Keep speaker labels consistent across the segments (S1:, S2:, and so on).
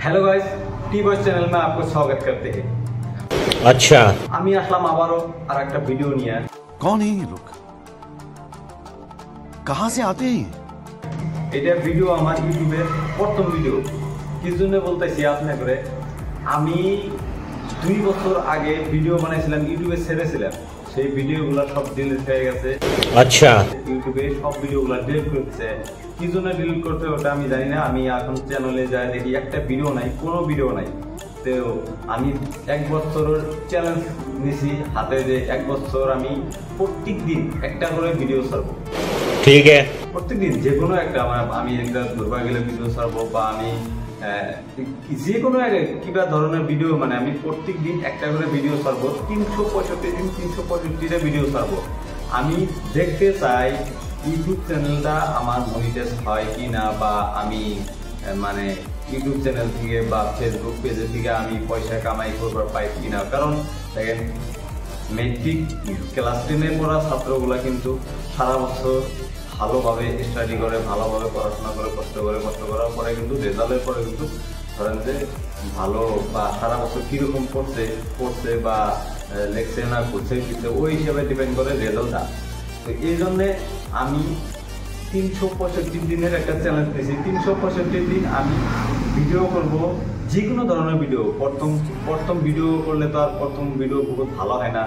S1: Hello guys, T boys channel में आपको स्वागत करते हैं।
S2: अच्छा,
S1: আমি আসলাম আবারো আর একটা ভিডিও নিয়ে।
S3: कौन है ये लोग? कहां से आते हैं?
S1: এটা ভিডিও আমার ইউটিউবের প্রথম ভিডিও। কি জন্য বলতেছি আপনি করে, আমি 2 বছর আগে ভিডিও বানাইছিলাম, ইউটিউবে ছেড়েছিলাম। সেই ভিডিওগুলো সব ডিলিট হয়ে গেছে।
S2: अच्छा,
S1: ইউটিউবে সব ভিডিওগুলো ডিলিট করতেছে। কি জন্য ডিলিট করতে ওটা আমি জানি না। আমি এখন চ্যানেলে যাই দেখি একটা ভিডিও নাই, কোনো ভিডিও নাই। তো আমি 1 বছরের চ্যালেঞ্জ নিছি হাতে, যে 1 বছর আমি প্রত্যেক দিন একটা করে ভিডিও ছাড়বো।
S2: ठीक है।
S1: প্রত্যেক দিন যে কোনো একটা, আমি একটা দুর্বা গেলে ভিডিও ছাড়বো, বা আমি যে কোনো কিবা ধরনের ভিডিও, মানে আমি প্রত্যেক দিন একটা করে ভিডিও ছাড়বো। 365 দিন 365টা ভিডিও ছাড়বো। আমি দেখতে চাই ইউটিউব চ্যানেলটা আমার মনিটাইজ হয় কি না, বা আমি মানে ইউটিউব চ্যানেল থেকে বা ফেসবুক পেজের থেকে আমি পয়সা কামাই করবার পাই কিনা। কারণ দেখেন, মেট্রিক ক্লাস 10-এ পড়া ছাত্রগুলা কিন্তু সারা বছর ভালোভাবে স্টাডি করে, ভালোভাবে পড়াশোনা করে, কষ্ট করার পরে কিন্তু রেজাল্টের পরে কিন্তু ধরেন যে ভালো, বা সারা বছর কীরকম পড়ছে বা লেখছে না করছে, কিন্তু ওই হিসাবে ডিপেন্ড করে রেজাল্টটা। তো এই জন্যে আমি 365 দিনের একটা চ্যালেঞ্জ নিয়েছি। 365 দিন আমি ভিডিও করব, যে কোনো ধরনের ভিডিও। প্রথম ভিডিও করলে তো আর প্রথম ভিডিও বহুত ভালো হয় না।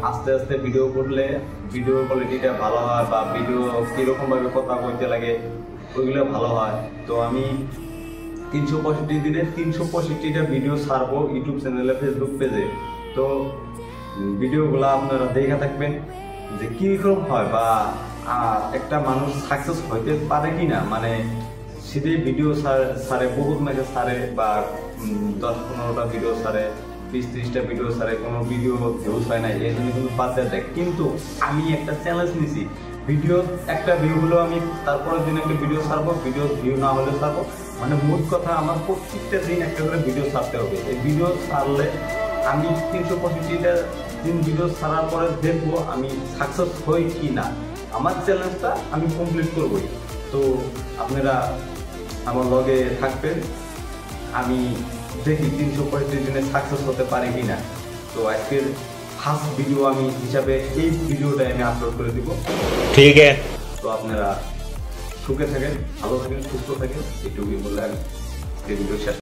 S1: আস্তে আস্তে ভিডিও করলে ভিডিও কোয়ালিটিটা ভালো হয়, বা ভিডিও কীরকমভাবে কথা বলতে লাগে ওইগুলো ভালো হয়। তো আমি 365 দিনে 365টা ভিডিও ছাড়বো ইউটিউব চ্যানেলে, ফেসবুক পেজে। তো ভিডিওগুলো আপনারা দেখে থাকবেন যে কীরকম হয়, বা একটা মানুষ সাকসেস হইতে পারে কি না। মানে সেটাই ভিডিও ছাড়ে, বহুত মেসেজ ছাড়ে, বা 10-15টা ভিডিও ছাড়ে, 20-30টা ভিডিও ছাড়ে, কোনো ভিডিও ভিউজ হয় না, এই জন্য কিন্তু বাদ দেয়। কিন্তু আমি একটা চ্যালেঞ্জ নিছি, ভিডিও একটা ভিউ হলেও আমি তারপরের দিন একটা ভিডিও ছাড়বো, ভিডিও ভিউ না হলে ছাড়বো। মানে মোট কথা, আমার প্রত্যেকটা দিন একটা করে ভিডিও ছাড়তে হবে। এই ভিডিও ছাড়লে আমি 365টা দিন ভিডিও ছাড়ার পরে দেখবো আমি সাকসেস হই কি না। আমার চ্যালেঞ্জটা আমি কমপ্লিট করবই। তো আপনারা আমার লগে থাকবেন, আমি দেখি 365 দিনে সাকসেস হতে পারে কি না। তো আজকের ফার্স্ট ভিডিও আমি হিসাবে এই ভিডিওটা আমি আপলোড করে দিব।
S2: ठीक है।
S1: তো আপনারা সুখে থাকেন, ভালো থাকেন, সুস্থ থাকেন, এইটুকুই বলে আমি ভিডিও শেষ।